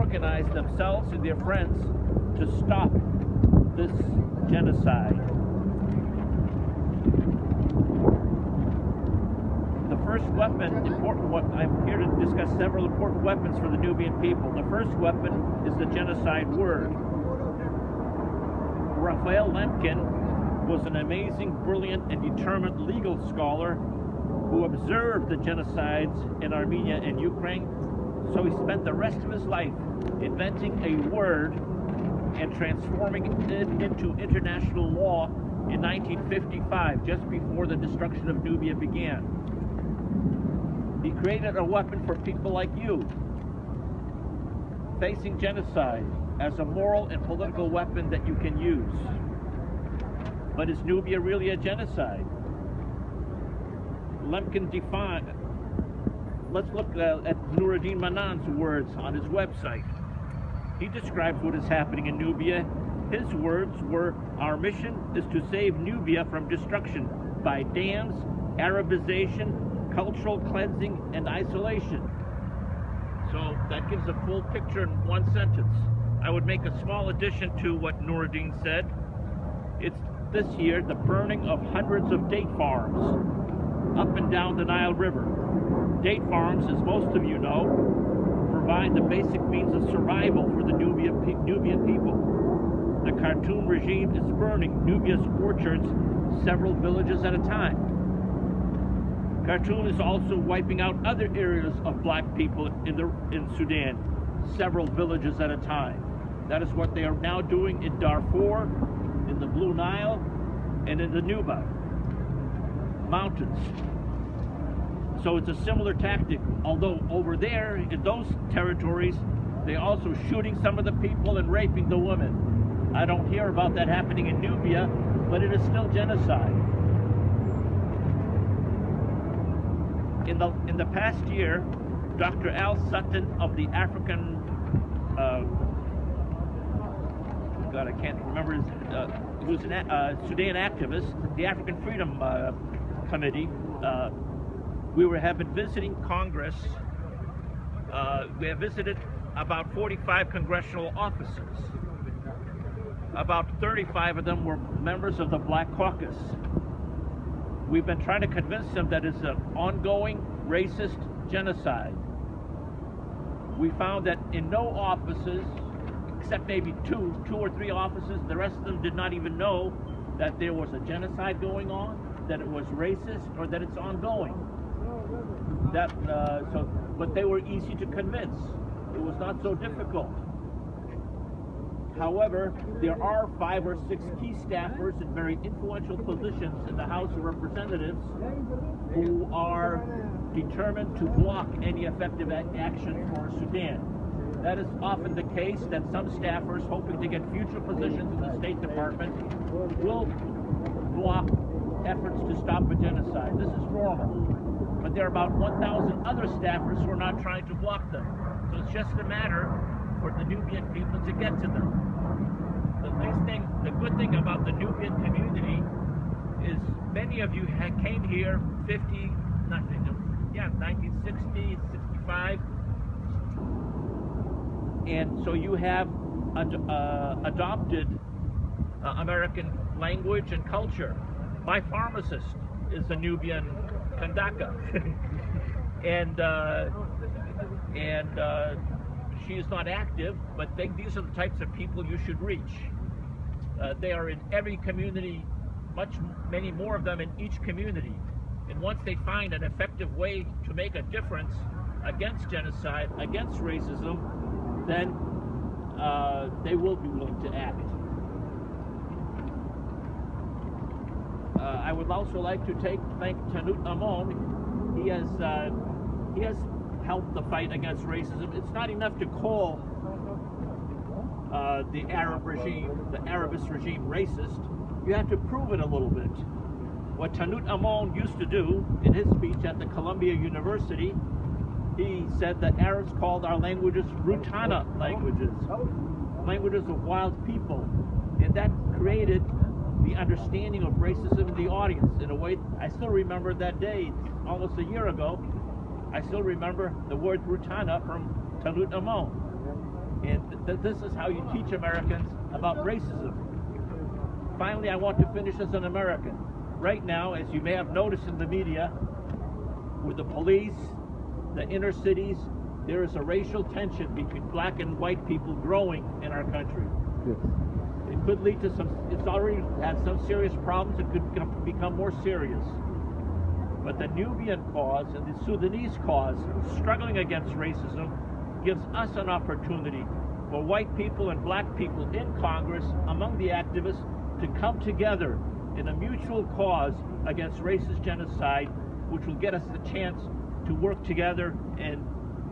organize themselves and their friends to stop this genocide. The first weapon, I'm here to discuss several important weapons for the Nubian people. The first weapon is the genocide word. Raphael Lemkin was an amazing, brilliant, and determined legal scholar who observed the genocides in Armenia and Ukraine, so he spent the rest of his life inventing a word and transforming it into international law in 1955, just before the destruction of Nubia began. He created a weapon for people like you, facing genocide as a moral and political weapon that you can use. But is Nubia really a genocide? Lemkin defined. Let's look at Nuruddin Manan's words on his website. He describes what is happening in Nubia. His words were, "Our mission is to save Nubia from destruction by dams, Arabization, cultural cleansing, and isolation." So that gives a full picture in one sentence. I would make a small addition to what Nuruddin said. It's this year the burning of hundreds of date farms up and down the Nile River. Date farms, as most of you know, provide the basic means of survival for the Nubian people. The Khartoum regime is burning Nubia's orchards several villages at a time. Khartoum is also wiping out other areas of black people in Sudan, several villages at a time. That is what they are now doing in Darfur, in the Blue Nile, and in the Nuba mountains. So it's a similar tactic, although over there, in those territories, they're also shooting some of the people and raping the women. I don't hear about that happening in Nubia, but it is still genocide. In the past year, Dr. Al Sutton of the African, God, I can't remember his, he was a Sudan activist, the African Freedom Committee. We have been visiting Congress. We have visited about 45 congressional offices. About 35 of them were members of the Black Caucus. We've been trying to convince them that it's an ongoing racist genocide. We found that in no offices, except maybe two or three offices, the rest of them did not even know that there was a genocide going on, that it was racist, or that it's ongoing. But they were easy to convince. It was not so difficult. However, there are 5 or 6 key staffers in very influential positions in the House of Representatives who are determined to block any effective action for Sudan. That is often the case, that some staffers hoping to get future positions in the State Department will block efforts to stop a genocide. This is normal. But there are about 1,000 other staffers who are not trying to block them. So it's just a matter for the Nubian people to get to them. The good thing about the Nubian community is many of you came here 1960, 65, and so you have adopted American language and culture. My pharmacist is a Nubian Kandaka, and she is not active, but these are the types of people you should reach. They are in every community, many more of them in each community. And once they find an effective way to make a difference against genocide, against racism, then they will be willing to act. I would also like to thank Tanut Amon. He has helped the fight against racism. It's not enough to call the Arabist regime racist. You have to prove it a little bit. What Tanut Amon used to do in his speech at the Columbia University, he said that Arabs called our languages Rutana languages, languages of wild people, and that created the understanding of racism in the audience in a way. I still remember that day, almost a year ago. I still remember the word Rutana from Tanut Amon. And this is how you teach Americans about racism. Finally, I want to finish as an American. Right now, as you may have noticed in the media, with the police, the inner cities, there is a racial tension between black and white people growing in our country. Yes. It could lead to it's already had some serious problems. It could become more serious. But the Nubian cause and the Sudanese cause, struggling against racism, gives us an opportunity for white people and black people in Congress, among the activists, to come together in a mutual cause against racist genocide, which will get us the chance to work together and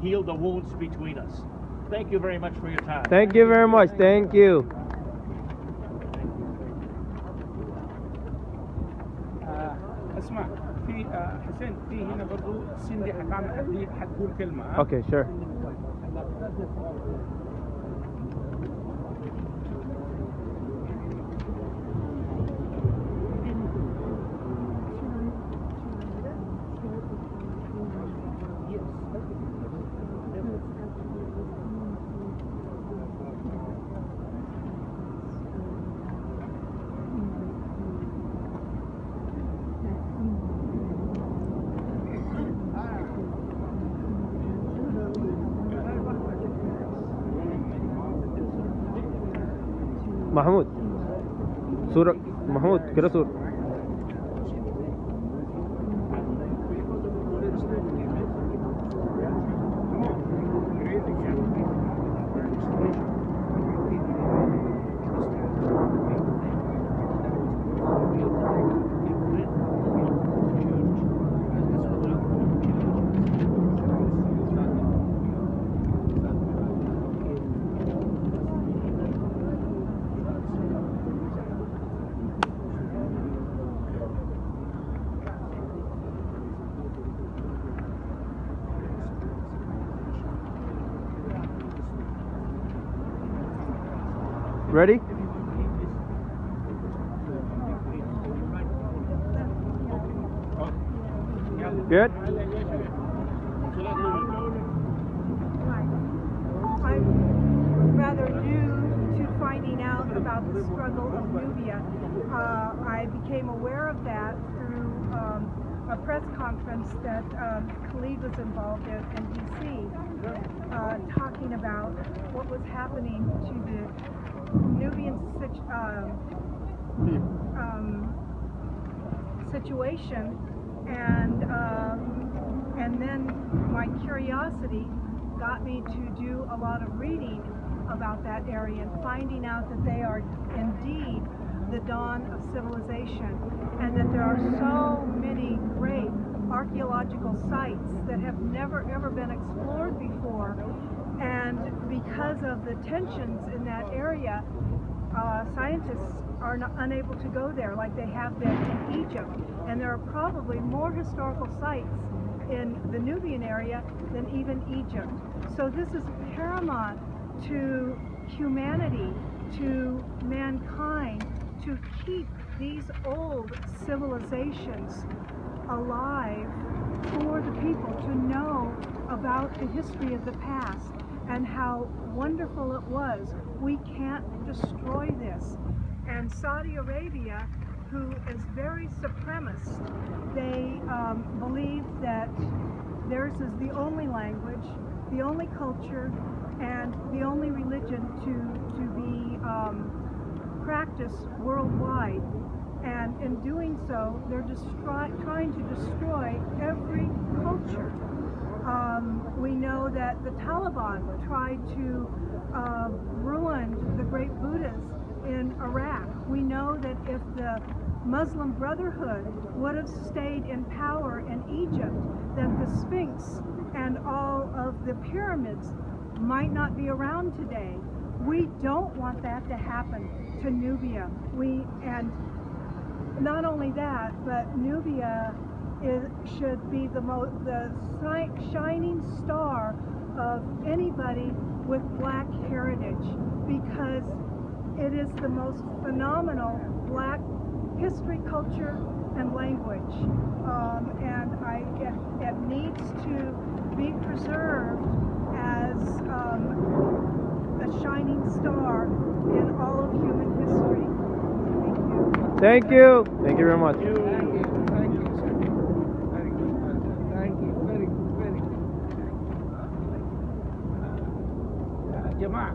heal the wounds between us. Thank you very much for your time. Thank you very much. Thank you. اسمع في حسين في هنا برضو سندي حتقول كلمة. Okay, sure. محمود صورة محمود كده صورة Ready? Good? I'm rather new to finding out about the struggle of Nubia. I became aware of that through a press conference that Khalid was involved in D.C., talking about what was happening to the Nubian situation, and then my curiosity got me to do a lot of reading about that area and finding out that they are indeed the dawn of civilization, and that there are so many great archaeological sites that have never ever been explored before. And because of the tensions in that area, scientists are unable to go there like they have been in Egypt. And there are probably more historical sites in the Nubian area than even Egypt. So this is paramount to humanity, to mankind, to keep these old civilizations alive for the people, to know about the history of the past and how wonderful it was. We can't destroy this. And Saudi Arabia, who is very supremacist, they believe that theirs is the only language, the only culture, and the only religion to be practiced worldwide. And in doing so, they're trying to destroy every culture. We know that the Taliban tried to ruin the great Buddhas in Iraq. We know that if the Muslim Brotherhood would have stayed in power in Egypt, that the Sphinx and all of the pyramids might not be around today. We don't want that to happen to Nubia. And not only that, but Nubia should be the shining star of anybody with black heritage, because it is the most phenomenal black history, culture, and language. And it needs to be preserved as a Thank you. Thank you very much. Thank you, sir. Very good. Thank you. Very good. Very good. Jama'a,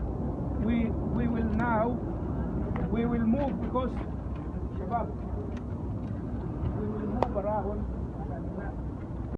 we will now, we will move because, Shabab, we will move around